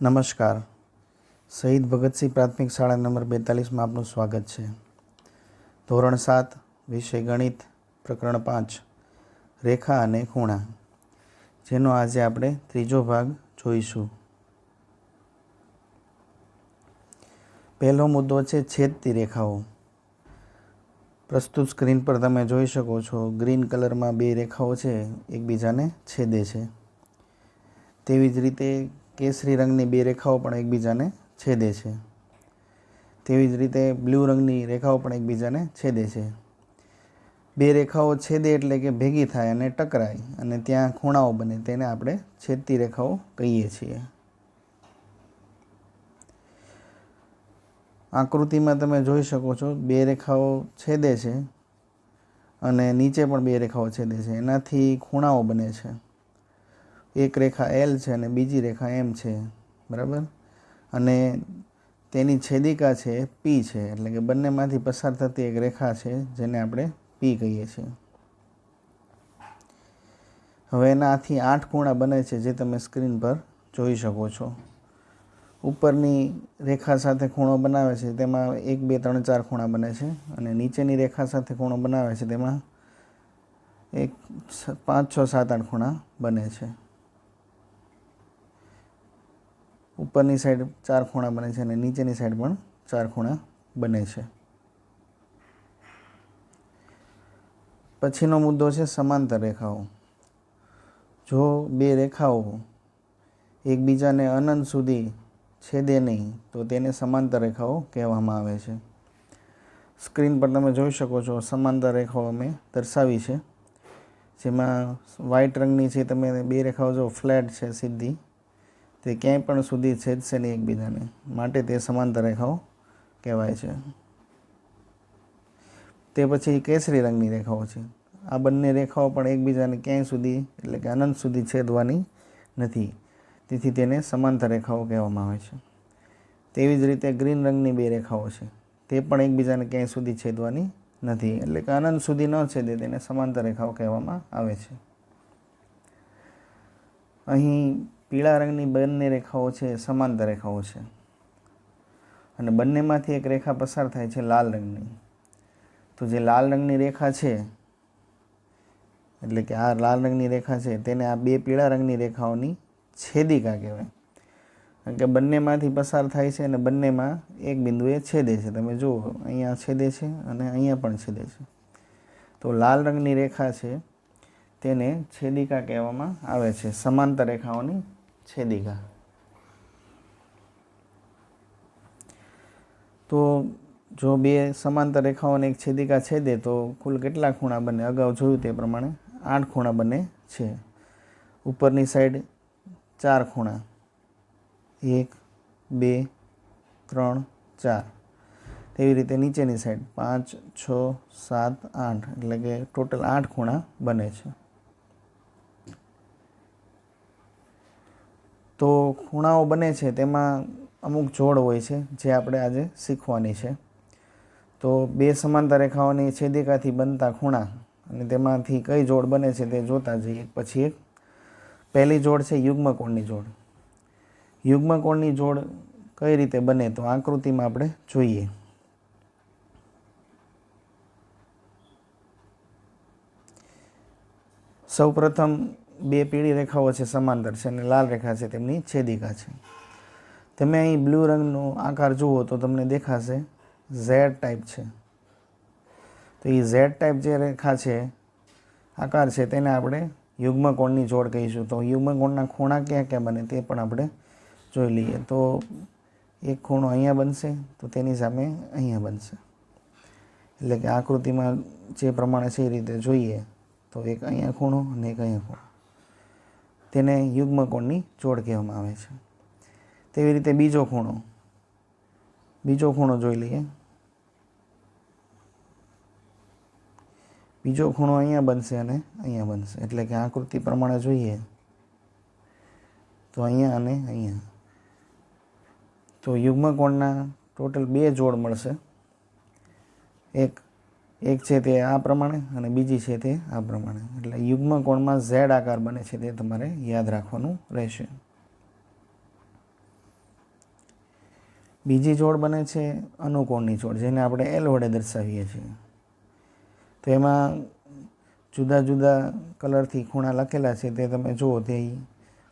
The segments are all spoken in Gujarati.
નમસ્કાર. શહીદ ભગતસિંહ પ્રાથમિક શાળા નંબર 42માં આપનું સ્વાગત છે. ધોરણ 7 વિષય ગણિત પ્રકરણ 5 રેખા અને ખૂણા, જેનો આજે આપણે ત્રીજો ભાગ જોઈશું. પહેલો મુદ્દો છે છેદતી રેખાઓ. પ્રસ્તુત સ્ક્રીન પર તમે જોઈ શકો છો, ગ્રીન કલરમાં બે રેખાઓ છે એકબીજાને છેદે છે. તેવી જ રીતે કેસરી રંગની બે રેખાઓ પણ એકબીજાને છેદે છે. તેવી જ રીતે બ્લુ રંગની રેખાઓ પણ એકબીજાને છેદે છે. બે રેખાઓ છેદે એટલે કે ભેગી થાય અને ટકરાય અને ત્યાં ખૂણાઓ બને, તેને આપણે છેદતી રેખાઓ કહીએ છીએ. આકૃતિમાં તમે જોઈ શકો છો, બે રેખાઓ છેદે છે અને નીચે પણ બે રેખાઓ છેદે છે. એનાથી ખૂણાઓ બને છે. એક રેખા એલ છે અને બીજી રેખા એમ છે, બરાબર. અને તેની છેદિકા છે પી છે, એટલે કે બંનેમાંથી પસાર થતી એક રેખા છે જેને આપણે પી કહીએ છીએ. હવે એનાથી 8 ખૂણા બને છે, જે તમે સ્ક્રીન પર જોઈ શકો છો. ઉપરની રેખા સાથે ખૂણો બનાવે છે તેમાં 1 2 3 4 ખૂણા બને છે, અને નીચેની રેખા સાથે ખૂણો બનાવે છે તેમાં 1 5 6 7 8 ખૂણા બને છે. ઉપરની સાઈડ 4 ખૂણા બને છે અને નીચેની સાઈડ પણ 4 ખૂણા બને છે. પછીનો મુદ્દો છે સમાંતર રેખાઓ. જો બે રેખાઓ એકબીજાને અનંત સુધી છેદે નહીં તો તેને સમાંતર રેખાઓ કહેવામાં આવે છે. સ્ક્રીન પર તમે જોઈ શકો છો, સમાંતર રેખાઓ મેં દર્શાવી છે, જેમાં વ્હાઇટ રંગની છે તમે બે રેખાઓ જો ફ્લેટ છે, સીધી, તે ક્યાંય પણ સુધી છેદશે નહીં એકબીજાને, માટે તે સમાંતર રેખાઓ કહેવાય છે. તે પછી કેસરી રંગની રેખાઓ છે. આ બંને રેખાઓ પણ એકબીજાને ક્યાંય સુધી એટલે કે અનંત સુધી છેદવાની નથી, તેથી તેને સમાંતર રેખાઓ કહેવામાં આવે છે. તેવી જ રીતે ગ્રીન રંગની બે રેખાઓ છે, તે પણ એકબીજાને ક્યાંય સુધી છેદવાની નથી, એટલે કે અનંત સુધી ન છેદે તેને સમાંતર રેખાઓ કહેવામાં આવે છે. અહીં પીળા રંગની બંને રેખાઓ છે સમાંતર રેખાઓ છે, અને બંનેમાંથી એક રેખા પસાર થાય છે લાલ રંગની. તો જે લાલ રંગની રેખા છે, એટલે કે આ લાલ રંગની રેખા છે, તેને આ બે પીળા રંગની રેખાઓની છેદિકા કહેવાય, કારણ કે બંનેમાંથી પસાર થાય છે અને બંનેમાં એક બિંદુએ છેદે છે. તમે જુઓ, અહીંયા છેદે છે અને અહીંયા પણ છેદે છે. તો લાલ રંગની રેખા છે તેને છેદિકા કહેવામાં આવે છે, સમાંતર રેખાઓની છેદિકા. તો જો બે સમાંતર રેખાઓને એક છેદિકા છેદે તો કુલ કેટલા ખૂણા બને? અગાઉ જોયું તે પ્રમાણે 8 ખૂણા બને છે. ઉપરની સાઈડ 4 ખૂણા, 1 2 3 4. તેવી રીતે નીચેની સાઈડ 5 6 7 8, એટલે કે ટોટલ 8 ખૂણા બને છે. તો ખૂણાઓ બને છે તેમાં અમુક જોડ હોય છે જે આપણે આજે શીખવાની છે. તો બે સમાંતર રેખાઓની છેદિકાથી બનતા ખૂણા અને તેમાંથી કઈ જોડ બને છે તે જોતા જઈએ એક પછી એક. પહેલી જોડ છે યુગ્મકોણની જોડ. યુગ્મકોણની જોડ કઈ રીતે બને તો આકૃતિમાં આપણે જોઈએ. સૌપ્રથમ બે પીળી રેખાઓ છે સમાંતર છે અને લાલ રેખા છે તેમની છેદિકા છે. તમે અહીં બ્લુ રંગનો આકાર જુઓ તો તમને દેખાશે ઝેડ ટાઈપ છે. તો એ ઝેડ ટાઈપ જે રેખા છે, આકાર છે, તેને આપણે યુગ્મકોણની જોડ કહીશું. તો યુગ્મકોણના ખૂણા ક્યાં ક્યાં બને તે પણ આપણે જોઈ લઈએ. તો એક ખૂણો અહીંયા બનશે તો તેની સામે અહીંયા બનશે, એટલે કે આકૃતિમાં જે પ્રમાણે છે એ રીતે જોઈએ તો એક અહીંયા ખૂણો અને એક અહીંયા ખૂણો, તેને યુગ્મકોણની જોડ કહેવામાં આવે છે. તેવી રીતે બીજો ખૂણો જોઈ લઈએ. બીજો ખૂણો અહીંયા બનશે અને અહીંયા બનશે, એટલે કે આકૃતિ પ્રમાણે જોઈએ તો અહીંયા અને અહીંયા. તો યુગ્મકોણના ટોટલ 2 જોડ મળશે. એક છે તે આ પ્રમાણે અને બીજી છે તે આ પ્રમાણે, એટલે યુગ્મકોણમાં ઝેડ આકાર બને છે તે તમારે યાદ રાખવાનું રહેશે. બીજી જોડ બને છે અનુકોણની જોડ, જેને આપણે એલ વડે દર્શાવીએ છીએ. તો એમાં જુદા જુદા કલરથી ખૂણા લખેલા છે, તે તમે જુઓ તે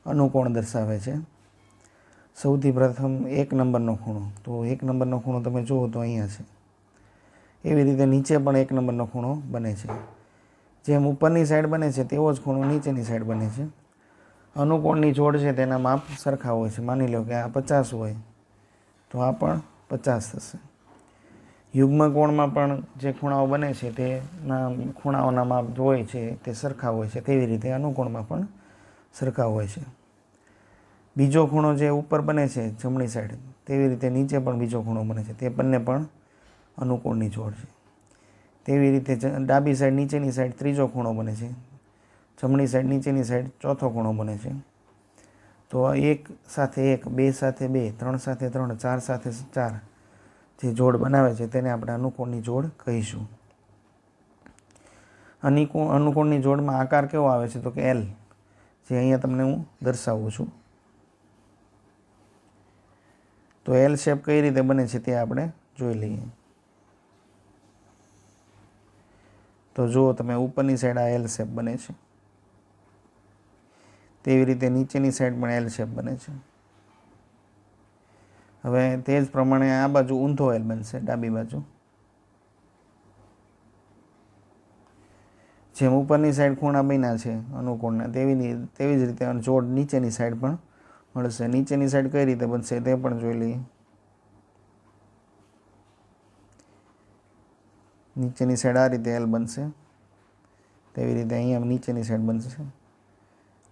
અનુકોણ દર્શાવે છે. સૌથી પ્રથમ 1 નંબરનો ખૂણો, તો 1 નંબરનો ખૂણો તમે જુઓ તો અહીંયા છે. એવી રીતે નીચે પણ 1 નંબરનો ખૂણો બને છે. જેમ ઉપરની સાઈડ બને છે તેવો જ ખૂણો નીચેની સાઈડ બને છે. અનુકોણની જોડ છે તેના માપ સરખા હોય છે. માની લો કે આ 50 હોય તો આ પણ 50 થશે. યુગ્મ કોણમાં પણ જે ખૂણાઓ બને છે તેના ખૂણાઓના માપ હોય છે તે સરખા હોય છે. તેવી રીતે અનુકોણમાં પણ સરખા હોય છે. બીજો ખૂણો જે ઉપર બને છે જમણી સાઈડ, તેવી રીતે નીચે પણ બીજો ખૂણો બને છે. તે બંને પણ અનુકોણની જોડ છે. તેવી રીતે ડાબી સાઈડ નીચેની સાઈડ ત્રીજો ખૂણો બને છે. જમણી સાઈડ નીચેની સાઈડ ચોથો ખૂણો બને છે. તો 1 સાથે 1, 2 સાથે 2, 3 સાથે 3, 4 સાથે 4 જે જોડ બનાવે છે તેને આપણે અનુકોણની જોડ કહીશું. અનુકોણની જોડમાં આકાર કેવો આવે છે? તો કે એલ, જે અહીંયા તમને હું દર્શાવું છું. તો એલ શેપ કઈ રીતે બને છે તે આપણે જોઈ લઈએ. તો જુઓ તમે, ઉપરની સાઈડ આ એલ શેપ બને છે. તેવી રીતે નીચેની સાઈડ પણ એલ શેપ બને છે. હવે તે જ પ્રમાણે આ બાજુ ઊંધો એલ બનશે, ડાબી બાજુ. જેમ ઉપરની સાઈડ ખૂણા બન્યા છે અનુકોણના, તેવી જ રીતે જોડ નીચેની સાઈડ પણ મળશે. નીચેની સાઈડ કઈ રીતે બનશે તે પણ જોઈ લઈએ. નીચેની સાઈડ આ રીતે એલ બનશે. તેવી રીતે અહીંયા નીચેની સાઈડ બનશે.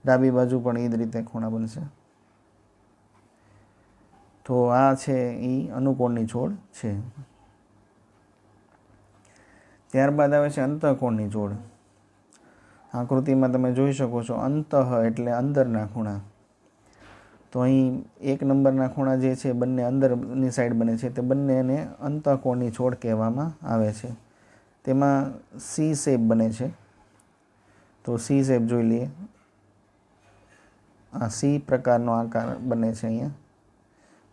ડાબી બાજુ પણ એ જ રીતે ખૂણા બનશે. તો આ છે એ અનુકોણની જોડ છે. ત્યારબાદ આવે છે અંતઃકોણની જોડ. આકૃતિમાં તમે જોઈ શકો છો, અંતઃ એટલે અંદરના ખૂણા. તો અહીં 1 નંબરના ખૂણા જે છે બંને અંદરની સાઈડ બને છે, તે બંનેને અંતઃકોણની જોડ કહેવામાં આવે છે. તેમાં સી શેપ બને છે. તો સી શેપ જોઈ લઈએ. આ સી પ્રકારનો આકાર બને છે અહીંયા.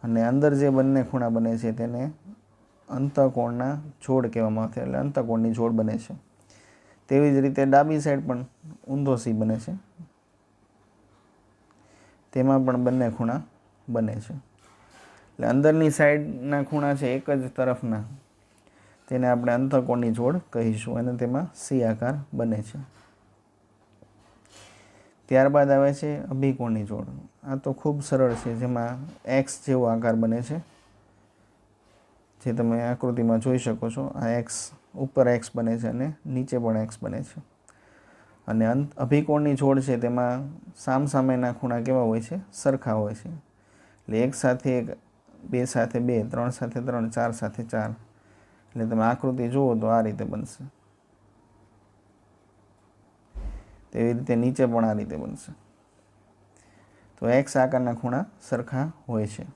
અને અંદર જે બંને ખૂણા બને છે તેને અંતઃકોણના જોડ કહેવામાં આવે છે, એટલે અંતઃકોણની જોડ બને છે. તેવી જ રીતે ડાબી સાઈડ પણ ઊંધો સી બને છે. તેમાં પણ બંને ખૂણા બને છે. એટલે અંદરની સાઈડના ખૂણા છે એક જ તરફના, તેને આપણે અંતઃકોણની જોડ કહીશું, અને તેમાં સી આકાર બને છે. ત્યારબાદ આવે છે અભિકોણની જોડ. આ તો ખૂબ સરળ છે, જેમાં એક્સ જેવો આકાર બને છે, જે તમે આકૃતિમાં જોઈ શકો છો. આ એક્સ, ઉપર એક્સ બને છે અને નીચે પણ એક્સ બને છે. અને અભિકોણની જોડ છે તેમાં સામસામેના ખૂણા કેવા હોય છે? સરખા હોય છે. એટલે 1 સાથે 1, 2 સાથે 2, 3 સાથે 3, 4 સાથે 4. એટલે તમે આકૃતિ જુઓ તો આ રીતે બનશે. તેવી રીતે નીચે પણ આ રીતે બનશે. તો એક્સ આકારના ખૂણા સરખા હોય છે.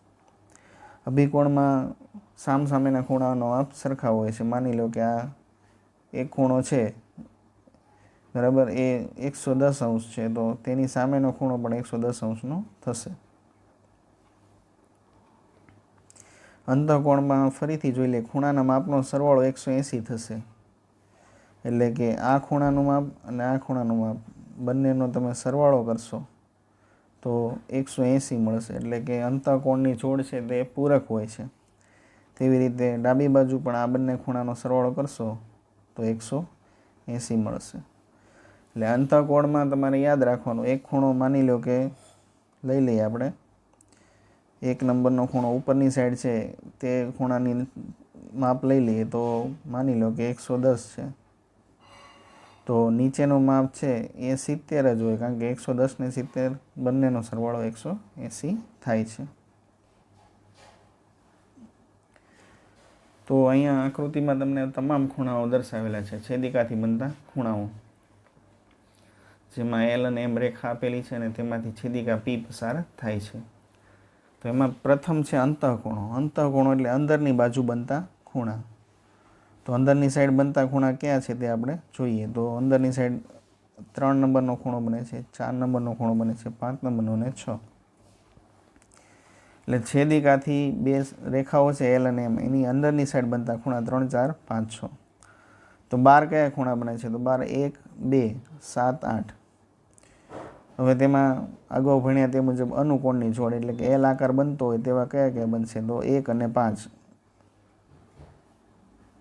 અભિકોણમાં સામસામેના ખૂણાનો માપ સરખા હોય છે. માની લો કે આ એક ખૂણો છે, બરાબર, એ 110 અંશ છે, તો તેની સામેનો ખૂણો પણ 110 અંશનો થશે. અંતઃકોણમાં ફરીથી જોઈ લે, ખૂણાના માપનો સરવાળો 180 થશે. એટલે કે આ ખૂણાનું માપ અને આ ખૂણાનું માપ બંનેનો તમે સરવાળો કરશો તો 180 મળશે. એટલે કે અંતઃકોણની જોડ છે તે પૂરક હોય છે. તેવી રીતે ડાબી બાજુ પણ આ બંને ખૂણાનો સરવાળો કરશો તો 180 મળશે. એટલે અંતઃકોણમાં તમારે યાદ રાખવાનું, એક ખૂણો માની લો કે લઈ લઈએ આપણે, 1 નંબરનો ખૂણો ઉપરની સાઈડ છે, તે ખૂણાની માપ લઈ લઈએ તો માની લો કે 110 છે. તો નીચેનું માપ છે એ 70 જ હોય, કારણ કે 110 ને 70 બંનેનો સરવાળો 180 થાય છે. તો અહીંયા આકૃતિમાં તમને તમામ ખૂણાઓ દર્શાવેલા છે, છેદિકાથી બનતા ખૂણાઓ, જેમાં એલ અને એમ રેખા આપેલી છે અને તેમાંથી છેદિકા પી પસાર થાય છે. તો એમાં પ્રથમ છે અંતઃકોણો. અંતઃકોણો એટલે અંદરની બાજુ બનતા ખૂણા. તો અંદરની સાઈડ બનતા ખૂણા ક્યાં છે તે આપણે જોઈએ. તો અંદરની સાઈડ 3 નંબરનો ખૂણો બને છે, 4 નંબરનો ખૂણો બને છે, 5 નંબરનો અને 6. એટલે છેદિકાથી બે રેખાઓ છે એલ અને એમ, એની અંદરની સાઈડ બનતા ખૂણા 3, 4, 5, 6. તો 12 કયા ખૂણા બને છે? તો 12 1, 2, 7, 8. હવે તેમાં અગાઉ ભણ્યા તે મુજબ અનુકોણની જોડ એટલે કે એલ આકાર બનતો હોય તેવા કયા કયા બનશે? તો 1 અને 5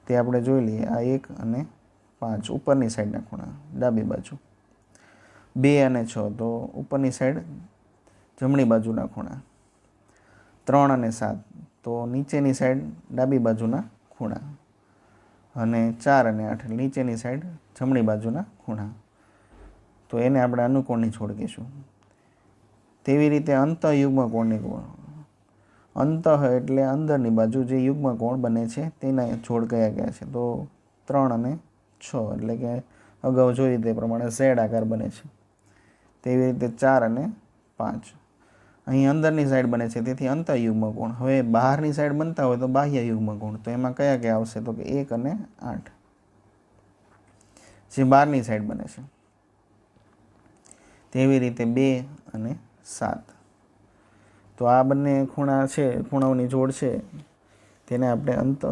તે આપણે જોઈ લઈએ. આ 1 અને 5 ઉપરની સાઈડના ખૂણા ડાબી બાજુ. 2 અને 6 તો ઉપરની સાઈડ જમણી બાજુના ખૂણા. 3 અને 7 તો નીચેની સાઈડ ડાબી બાજુના ખૂણા. અને 4 અને 8 નીચેની સાઈડ જમણી બાજુના ખૂણા. તો એને આપણે અનુકોણની જોડ કહીશું. તેવી રીતે અંતઃયુગ્મ કોણની જોડ. અંતઃ એટલે અંદરની બાજુ જે યુગ્મ કોણ બને છે તેના જોડ કયા કયા છે? તો 3 અને 6 એટલે કે અગાઉ જોઈ તે પ્રમાણે ઝેડ આકાર બને છે. તેવી રીતે 4 અને 5 અહીં અંદરની સાઈડ બને છે, તેથી અંતઃયુગ્મ કોણ. હવે બહારની સાઈડ બનતા હોય તો બાહ્ય યુગ્મ કોણ. તો એમાં કયા કયા આવશે? તો કે 1 અને 8 જે બહારની સાઈડ બને છે. તેવી રીતે 2 અને 7 તો આ બંને ખૂણા છે, ખૂણાઓની જોડ છે, તેને આપણે અંતઃ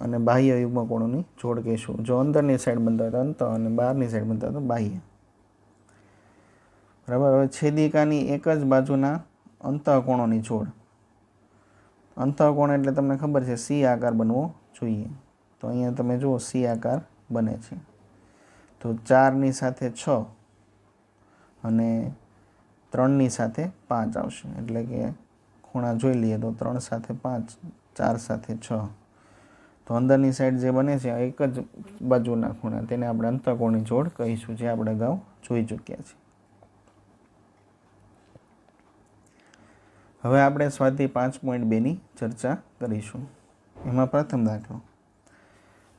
અને બાહ્ય યુગ્મ કોણોની જોડ કહીશું. જો અંદરની સાઈડ બનતા હોય તો અંતઃ અને બહારની સાઈડ બનતા હોય તો બાહ્ય. બરાબર. હવે છેદિકાની એક જ બાજુના અંતઃકોણોની જોડ. અંતઃકોણ એટલે તમને ખબર છે સી આકાર બનવો જોઈએ. તો અહીંયા તમે જુઓ સી આકાર બને છે. તો 4ની સાથે 6 અને 3ની સાથે 5 આવશે. એટલે કે ખૂણા જોઈ લઈએ તો 3 સાથે 5, 4 સાથે 6. તો અંદરની સાઈડ જે બને છે એક જ બાજુના ખૂણા તેને આપણે અંતઃકોણની જોડ કહીશું, જે આપણે અગાઉ જોઈ ચૂક્યા છીએ. હવે આપણે સ્વાધ્યાય 5.2ની ચર્ચા કરીશું. એમાં પ્રથમ દાખલો.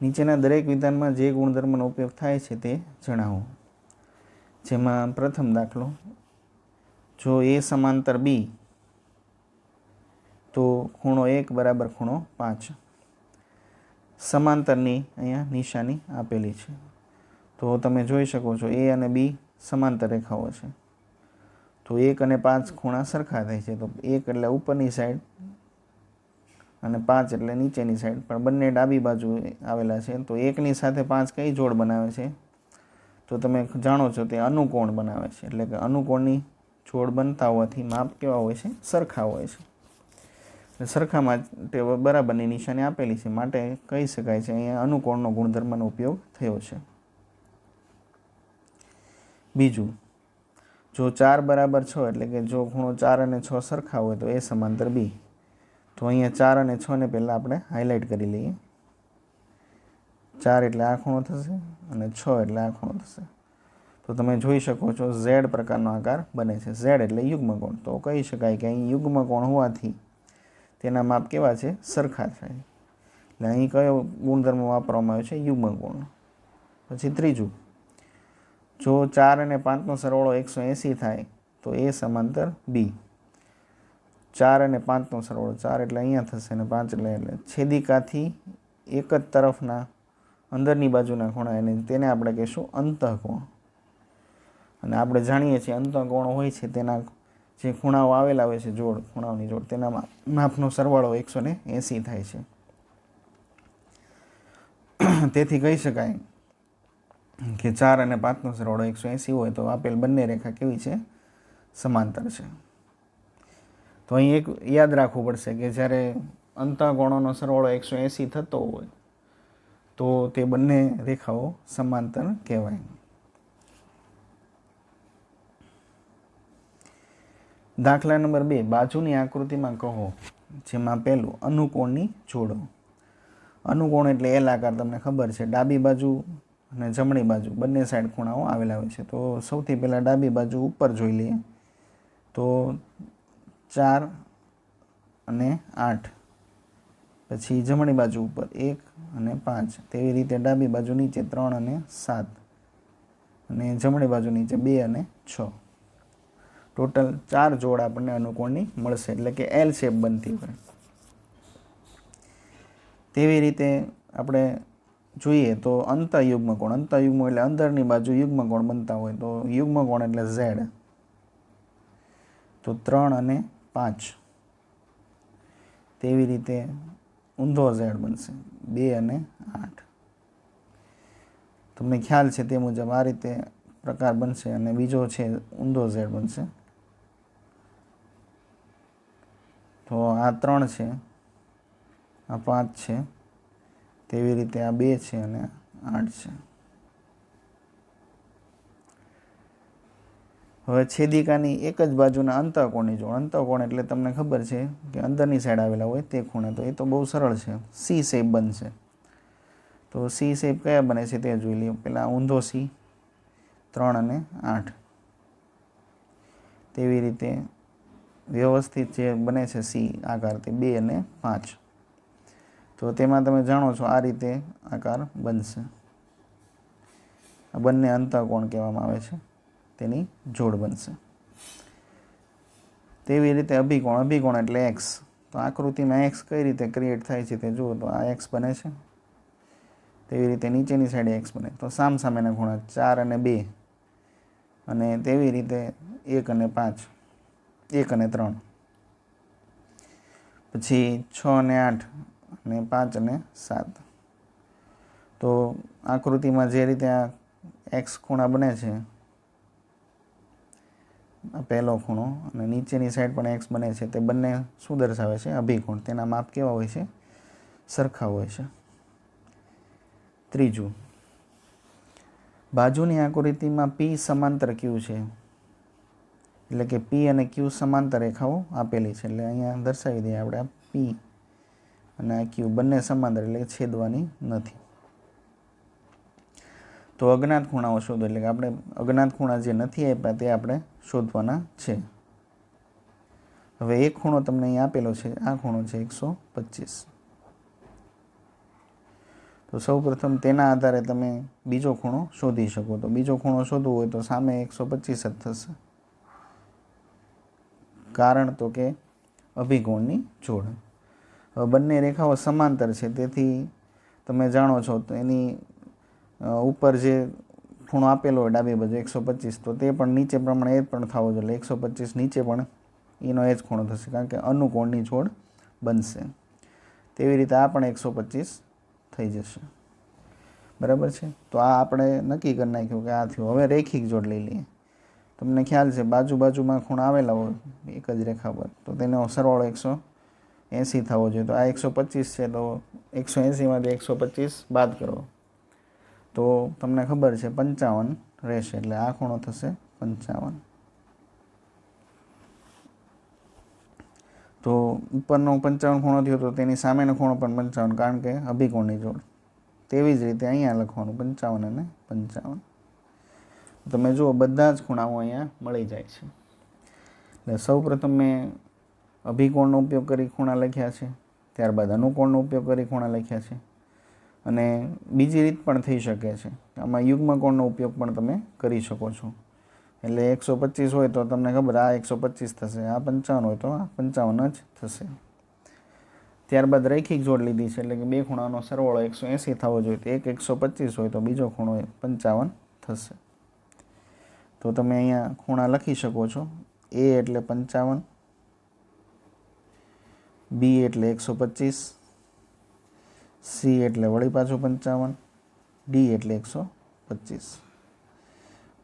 નીચેના દરેક વિધાનમાં જે ગુણધર્મનો ઉપયોગ થાય છે તે જણાવો. જેમાં પ્રથમ દાખલો, જો એ સમાંતર બી તો ખૂણો 1 બરાબર ખૂણો 5. સમાંતરની અહીંયા નિશાની આપેલી છે. તો તમે જોઈ શકો છો એ અને બી સમાંતર રેખાઓ છે. તો 1 અને 5 ખૂણા સરખા થાય છે. તો 1 એટલે ઉપરની સાઈડ અને 5 એટલે નીચેની સાઈડ, પણ બંને ડાબી બાજુ આવેલા છે. તો 1ની સાથે 5 કઈ જોડ બનાવે છે? તો તમે જાણો છો તે અનુકોણ બનાવે છે. એટલે કે અનુકોણની જોડ બનતા હોવાથી માપ કેવા હોય છે? સરખા હોય છે. સરખા માટે બરાબરની નિશાની આપેલી છે, માટે કહી શકાય છે અહીંયા અનુકોણનો ગુણધર્મનો ઉપયોગ થયો છે. બીજું, જો 4 બરાબર 6 એટલે કે જો ખૂણો 4 અને 6 સરખા હોય તો એ સમાંતર બી. તો અહીંયા 4 અને 6 ને પહેલાં આપણે હાઇલાઇટ કરી લઈએ. 4 એટલે આ ખૂણો થશે અને 6 એટલે આ ખૂણો થશે. તો તમે જોઈ શકો છો ઝેડ પ્રકારનો આકાર બને છે. ઝેડ એટલે યુગ્મ કોણ. તો કહી શકાય કે અહીં યુગ્મ કોણ હોવાથી તેના માપ કેવા છે? સરખા થાય. એટલે અહીં કયો ગુણધર્મ વાપરવામાં આવ્યો છે? યુગ્મ કોણ. પછી ત્રીજું, જો 4 અને 5નો સરવાળો 180 થાય તો એ સમાંતર બી. 4 અને 5નો સરવાળો, 4 એટલે અહીંયા થશે અને 5 એટલે છેદિકાથી એક જ તરફના અંદરની બાજુના ખૂણા તેને આપણે કહીશું અંતઃકોણ. અને આપણે જાણીએ છીએ અંતઃકોણ હોય છે તેના જે ખૂણાઓ આવેલા હોય છે જોડ, ખૂણાઓની જોડ, તેના માપનો સરવાળો 180 થાય છે. તેથી કહી શકાય કે 4 અને 5નો સરવાળો 180 હોય તો આપેલ બંને રેખા કેવી છે? સમાંતર છે. તો અહીં એક યાદ રાખવું પડશે કે જ્યારે અંતઃકોણોનો સરવાળો 180 થતો હોય તો તે બંને રેખાઓ સમાંતર કહેવાય. દાખલા નંબર 2, બાજુની આકૃતિમાં કહો. જેમાં પહેલું અનુકોણની જોડો. અનુકોણ એટલે એલ આકાર તમને ખબર છે. ડાબી બાજુ અને જમણી બાજુ બંને સાઈડ ખૂણાઓ આવેલા હોય છે. તો સૌથી પહેલાં ડાબી બાજુ ઉપર જોઈ લઈએ તો 4 અને 8, પછી જમણી બાજુ ઉપર 1 અને 5, તેવી રીતે ડાબી બાજુ નીચે 3 અને 7, અને જમણી બાજુ નીચે 2 અને 6. ટોટલ 4 જોડ આપણને અનુકોણની મળશે, એટલે કે એલ શેપ બનતી હોય. તેવી રીતે આપણે જોઈએ તો અંતઃયુગ્મ કોણ. અંતઃયુગ્મ એટલે અંદરની બાજુ યુગ્મ કોણ બનતા હોય. તો યુગ્મ કોણ એટલે ઝેડ. તો 3 અને 5 તેવી રીતે ઊંધો ઝેડ બનશે 2 અને 8. તમને ખ્યાલ છે તે મુજબ આ રીતે પ્રકાર બનશે અને બીજો છે ઊંધો ઝેડ બનશે. તો આ 3 છે, આ 5 છે, તેવી રીતે આ 2 છે અને 8 છે. હવે છેદિકાની એક જ બાજુના અંતઃકોણની જોડ. અંતઃકોણ એટલે તમને ખબર છે કે અંદરની સાઈડ આવેલા હોય તે ખૂણે. તો એ તો બહુ સરળ છે, સી શેપ બનશે. તો સી શેપ કયા બને છે તે જોઈ લઈએ. પહેલાં ઊંધો સી 3 અને 8, તેવી રીતે વ્યવસ્થિત જે બને છે સી આકાર તે 2 અને 5. તો તેમાં તમે જાણો છો આ રીતે આકાર બનશે. આ બંને અંતઃકોણ કહેવામાં આવે છે, તેની જોડ બનશે. તેવી રીતે અભિકોણ. અભિકોણ એટલે એક્સ. તો આકૃતિમાં એક્સ કઈ રીતે ક્રિએટ થાય છે તે જુઓ. તો આ એક્સ બને છે, તેવી રીતે નીચેની સાઈડે એક્સ બને. તો સામસામેના ખૂણા 4 અને 2, અને તેવી રીતે 1 અને 5, 1 અને 3, પછી 6 અને 8, અને 5 અને 7. તો આકૃતિમાં જે રીતે આ એક્સ ખૂણા બને છે, આ પહેલો ખૂણો, અને નીચેની સાઈડ પણ એક્સ બને છે, તે બંને શું દર્શાવે છે? અભિકોણ. તેના માપ કેવા હોય છે? સરખા હોય છે. ત્રીજું, બાજુની આકૃતિમાં પી સમાંતર ક્યુ છે, એટલે કે પી અને ક્યુ સમાંતર રેખાઓ આપેલી છે. એટલે અહીંયા દર્શાવી દઈએ આપણે, આ પી અને આ ક્યુ બંને સમાંતર, એટલે કે છેદવાની નથી. તો અજ્ઞાત ખૂણાઓ શોધો. એટલે કે આપણે અજ્ઞાત ખૂણા જે નથી આપ્યા તે આપણે શોધવાના છે. હવે એક ખૂણો તમને અહીં આપેલો છે, આ ખૂણો છે 125. તો સૌપ્રથમ તેના આધારે તમે બીજો ખૂણો શોધી શકો. તો બીજો ખૂણો શોધવો હોય તો સામે 125 જ થશે. કારણ તો કે અભિકોણની જોડ. હવે બંને રેખાઓ સમાંતર છે, તેથી તમે જાણો છો તો એની ઉપર જે ખૂણો આપેલો હોય ડાબી બાજુ 125, તો તે પણ નીચે પ્રમાણે એ પણ થવો જોઈએ. 125 નીચે પણ એનો એ જ ખૂણો થશે, કારણ કે અનુકોણની જોડ બનશે. તેવી રીતે આ પણ 125 થઈ જશે. બરાબર છે. તો આ આપણે નક્કી કરી નાખ્યું કે આ થયું. હવે રેખિક જોડ લઈ લઈએ. તમને ખ્યાલ છે બાજુમાં ખૂણા આવેલા હોય એક જ રેખા પર, તો તેનો સરવાળો 180 થવો જોઈએ. તો આ 125 છે, તો 180માંથી 125 બાદ કરો તો તમને ખબર છે 55 રહેશે. એટલે આ ખૂણો થશે 55. તો ઉપરનો 55 ખૂણો થયો તો તેની સામેનો ખૂણો પણ 55, કારણ કે અભિકોણની જોડ. તેવી જ રીતે અહીંયા લખવાનું 55 અને 55. તમે જુઓ બધા જ ખૂણાઓ અહીંયા મળી જાય છે. એટલે સૌપ્રથમ મેં અભિકોણનો ઉપયોગ કરી ખૂણા લખ્યા છે, ત્યારબાદ અનુકોણનો ઉપયોગ કરી ખૂણા લખ્યા છે, અને બીજી રીત પણ થઈ શકે છે. આમાં યુગ્મકોણનો ઉપયોગ પણ તમે કરી શકો છો. એટલે 125 હોય તો તમને ખબર આ 125 થશે, આ 55 હોય તો આ 55 જ થશે. ત્યારબાદ રૈખિક જોડ લીધી છે, એટલે કે બે ખૂણાનો સરવાળો 180 થવો જોઈએ. તો એક 125 હોય તો બીજો ખૂણો 55 થશે. તો તમે અહીંયા ખૂણા લખી શકો છો. એ એટલે 55, બી એટલે 125, સી એટલે વળી પાછું 55, ડી એટલે 125,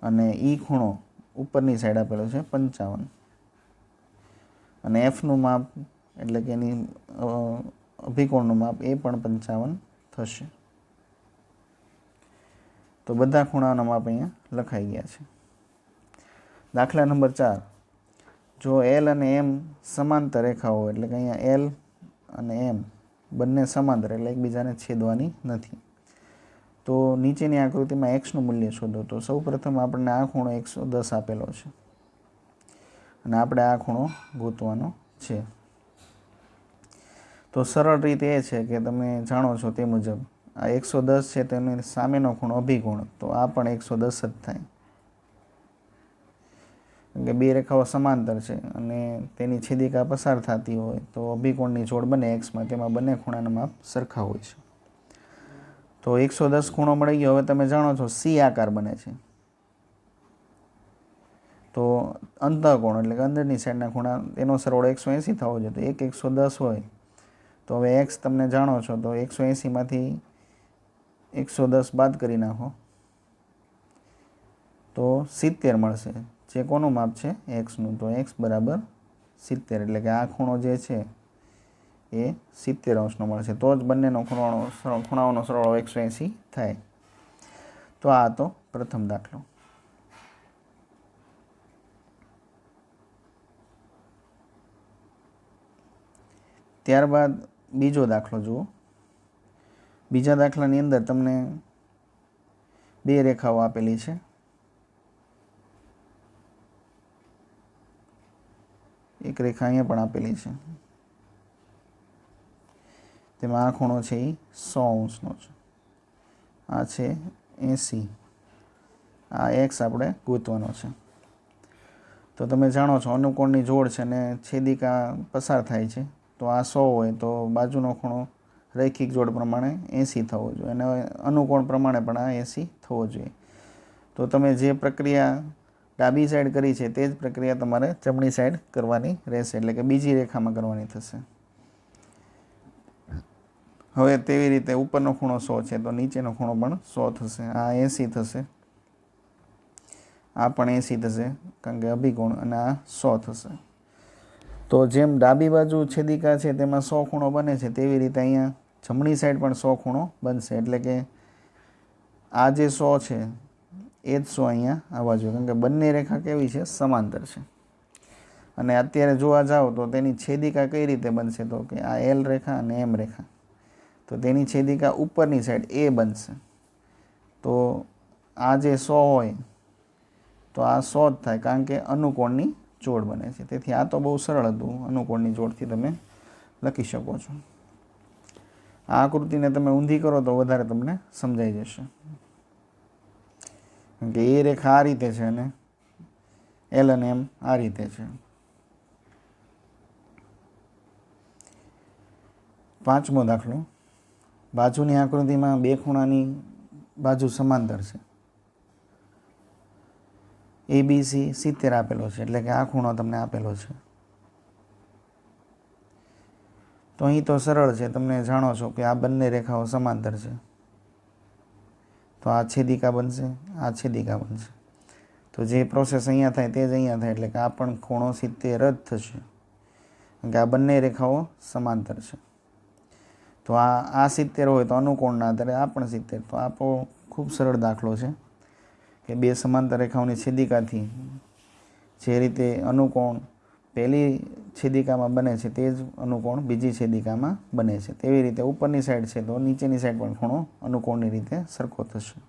અને ઈ ખૂણો ઉપરની સાઈડ આપેલો છે 55, અને એફનું માપ એટલે કે એની અભિકોણનું માપ એ પણ 55 થશે. તો બધા ખૂણાઓના માપ અહીંયા લખાઈ ગયા છે. દાખલા નંબર 4. જો એલ અને એમ સમાંતર રેખાઓ, એટલે કે અહીંયા એલ અને એમ બંને સમાંતર, એટલે એકબીજાને છેદવાની નથી. તો નીચેની આકૃતિમાં એક્સનું મૂલ્ય શોધો. તો સૌપ્રથમ આપણને આ ખૂણો 110 આપેલો છે, અને આપણે આ ખૂણો ગોતવાનો છે. તો સરળ રીત એ છે કે તમે જાણો છો તે મુજબ આ 110 છે તેનો સામેનો ખૂણો અભિકોણ, તો આ પણ 110 જ થાય. કે બે રેખાઓ સમાંતર છે અને તેની છેદિકા પસાર થતી હોય તો અભિકોણની જોડ બને એક્સમાં, તેમાં બંને ખૂણાના માપ સરખા હોય છે. તો 110 ખૂણો મળી ગયો. હવે તમે જાણો છો સી આકાર બને છે. તો અંતઃકોણ એટલે કે અંદરની સાઈડના ખૂણા, એનો સરવાળો 180 થવો જોઈએ. તો એક 110 હોય તો હવે એક્સ તમને જાણો છો, તો 180માંથી 110 બાદ કરી નાખો તો 70 મળશે, જે કોનું માપ છે? એક્સનું. તો એક્સ બરાબર 70, એટલે કે આ ખૂણો જે છે એ 70 અંશનો મળશે. તો જ બંનેનો ખૂણાઓનો સરવાળો 180 થાય. તો આ હતો પ્રથમ દાખલો. ત્યારબાદ બીજો દાખલો જુઓ. બીજા દાખલાની અંદર તમને બે રેખાઓ આપેલી છે. એક રેખા અહીંયા પણ આપેલી છે. તેમાં આ ખૂણો છે એ 100 અંશનો છે, આ છે 80, આ એક્સ આપણે ગોતવાનો છે. તો તમે જાણો છો અનુકોણની જોડ છે અને છેદિકા પસાર થાય છે. તો આ 100 હોય તો બાજુનો ખૂણો રૈખિક જોડ પ્રમાણે 80 થવો જોઈએ અને અનુકોણ પ્રમાણે પણ આ 80 થવો જોઈએ. તો તમે જે પ્રક્રિયા ડાબી સાઈડ કરી છે તે જ પ્રક્રિયા તમારે જમણી સાઈડ કરવાની રહેશે, એટલે કે બીજી રેખામાં કરવાની થશે. હવે તેવી રીતે ઉપરનો ખૂણો 100 છે તો નીચેનો ખૂણો પણ 100 થશે. આ 80 થશે, આ પણ 80 થશે કારણ કે અભિકોણ, અને આ 100 થશે. તો જેમ ડાબી બાજુ છેદિકા છે તેમાં 100 ખૂણો બને છે, તેવી રીતે અહીંયા જમણી સાઈડ પણ 100 ખૂણો બનશે. એટલે કે આ જે 100 છે એ જ 100 અહીંયા આવવા જોઈએ, કારણ કે બંને રેખા કેવી છે? સમાંતર છે. અને અત્યારે જોવા જાઓ તો તેની છેદિકા કઈ રીતે બનશે? તો કે આ એલ રેખા અને એમ રેખા, તો તેની છેદિકા ઉપરની સાઈડ એ બનશે. તો આ જે 100 હોય તો આ 100 જ થાય, કારણ કે અનુકોણની જોડ બને છે. તેથી આ તો બહુ સરળ હતું, અનુકોણની જોડથી તમે લખી શકો છો. આ આકૃતિને તમે ઊંધી કરો તો વધારે તમને સમજાઈ જશે, કારણ કે એ રેખા આ રીતે છે અને એલ અને એમ આ રીતે છે. પાંચમો દાખલો. બાજુની આકૃતિમાં બે ખૂણાની બાજુ સમાંતર છે. ABC 70 આપેલો છે, એટલે કે આ ખૂણો તમને આપેલો છે. તો અહીં તો સરળ છે, તમને જાણો છો કે આ બંને રેખાઓ સમાંતર છે. તો આ છેદિકા બનશે, આ છેદિકા બનશે. તો જે પ્રોસેસ અહીંયા થાય તે જ અહીંયા થાય, એટલે કે આ પણ ખૂણો 70 જ થશે, કારણ કે આ બંને રેખાઓ સમાંતર છે. તો આ 70 હોય તો અનુકોણના આધારે આ પણ 70. તો આ ખૂબ સરળ દાખલો છે કે બે સમાંતર રેખાઓની છેદિકાથી જે રીતે અનુકોણ પહેલી છેદિકામાં બને છે તે જ અનુકોણ બીજી છેદિકામાં બને છે. તેવી રીતે ઉપરની સાઈડ છે તો નીચેની સાઈડ પણ ખૂણો અનુકોણની રીતે સરખો થશે.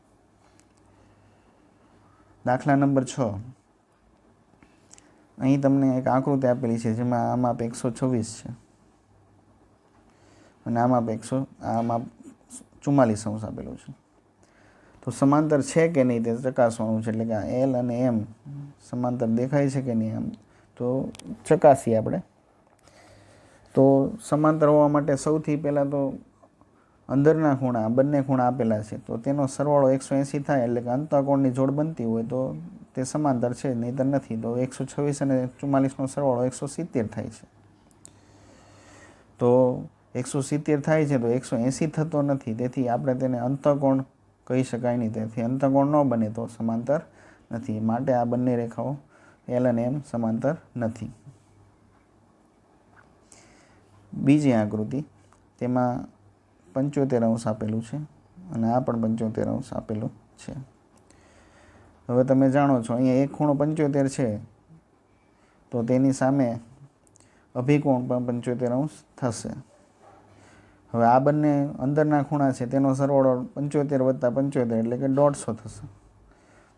દાખલા નંબર 6. અહીં તમને એક આકૃતિ આપેલી છે જેમાં આ માપ 126 છે અને આ માપ 44 અંશ આપેલું છે. તો સમાંતર છે કે નહીં તે ચકાસવાનું છે, એટલે કે આ એલ અને એમ સમાંતર દેખાય છે કે નહીં, એમ તો ચકાસીએ આપણે. તો સમાંતર હોવા માટે સૌથી પહેલાં તો અંદરના ખૂણા, બંને ખૂણા આપેલા છે તો તેનો સરવાળો 180 થાય, એટલે કે અંતઃકોણની જોડ બનતી હોય તો તે સમાંતર છે, નહીંતર નથી. તો 126 અને 44નો સરવાળો 170 થાય છે. તો 170 થાય છે તો 180 થતો નથી, તેથી આપણે તેને અંતઃકોણ કહી શકાય નહીં. તેથી અંતઃકોણ ન બને તો સમાંતર નથી. માટે આ બંને રેખાઓ એલ અને એમ સમાંતર નથી. બીજી આકૃતિ, તેમાં 75 અંશ આપેલું છે અને આ પણ 75 અંશ આપેલું છે. હવે તમે જાણો છો અહીંયા એક ખૂણો 75 છે તો તેની સામે અભિકોણ પણ 75 અંશ થશે. હવે આ બંને અંદરના ખૂણા છે તેનો સરવાળો 75 + 75 એટલે કે 150 થશે.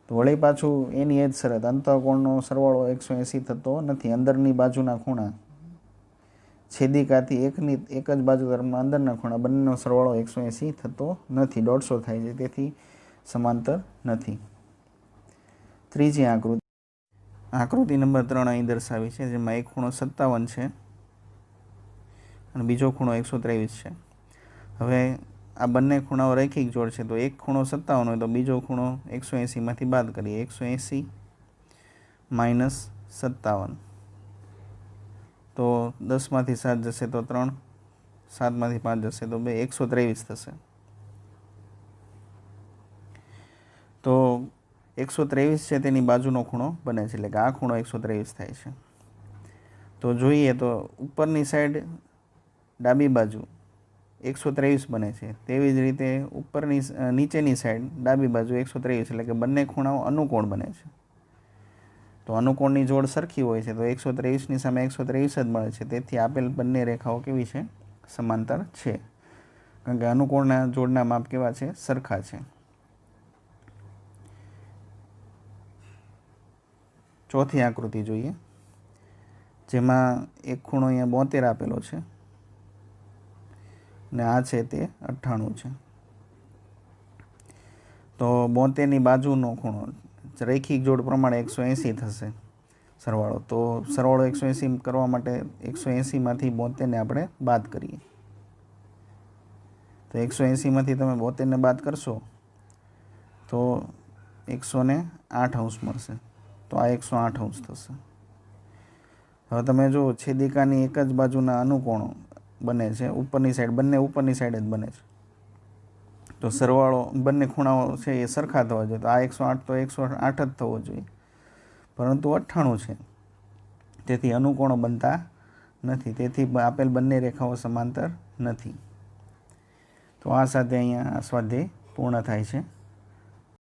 તો વળી પાછું એની એ જ શરત, અંતઃકોણનો સરવાળો 180 થતો નથી. અંદરની બાજુના ખૂણા છેદિકાથી એક જ બાજુ તરફના અંદરના ખૂણા બંનેનો સરવાળો 180 થતો નથી, 150 થાય છે, તેથી સમાંતર નથી. ત્રીજી આકૃતિ નંબર 3 અહીં દર્શાવી છે, જેમાં એક ખૂણો 57 છે અને બીજો ખૂણો 123 છે. હવે આ બંને ખૂણાઓ રૈખિક જોડ છે, તો એક ખૂણો 57 હોય તો બીજો ખૂણો 180માંથી બાદ કરીએ. 180 - 57, તો 10માંથી 7 જશે તો 3, 7માંથી 5 જશે તો 123 થશે. તો 123 છે તેની બાજુનો ખૂણો બને છે, એટલે કે આ ખૂણો 123 થાય છે. તો જોઈએ તો ઉપરની સાઈડ ડાબી બાજુ 123 બને છે, તેવી જ રીતે નીચેની સાઈડ ડાબી બાજુ 123, એટલે કે બંને ખૂણાઓ અનુકોણ બને છે. તો અનુકોણની જોડ સરખી હોય છે તો 123ની સામે 123 જ મળે છે. તેથી આપેલ બંને રેખાઓ કેવી છે? સમાંતર છે, કારણ કે અનુકોણના જોડના માપ કેવા છે? સરખા છે. ચોથી આકૃતિ જોઈએ, જેમાં એક ખૂણો અહીંયા 72 આપેલો છે ને આ છે તે 98 છે. તો 72ની બાજુનો ખૂણો રૈખિક જોડ પ્રમાણે 180 થશે સરવાળો. તો સરવાળો 180 કરવા માટે 180માંથી 72ને આપણે બાદ કરીએ. તો 180માંથી તમે 72ને બાદ કરશો તો 108 અંશ મળશે. તો આ 108 અંશ થશે. હવે તમે જો છેદિકાની એક જ બાજુના અનુકોણો બને છે, ઉપરની સાઈડ, બંને ઉપરની સાઈડ જ બને છે. તો સરવાળો બંને ખૂણાઓ છે એ સરખા થવા જોઈએ. તો આ 108 તો 108 જ થવો જોઈએ, પરંતુ 98 છે, તેથી અનુકોણો બનતા નથી. તેથી આપેલ બંને રેખાઓ સમાંતર નથી. તો આ સાથે અહીંયા સ્વાધ્યાય પૂર્ણ થાય છે.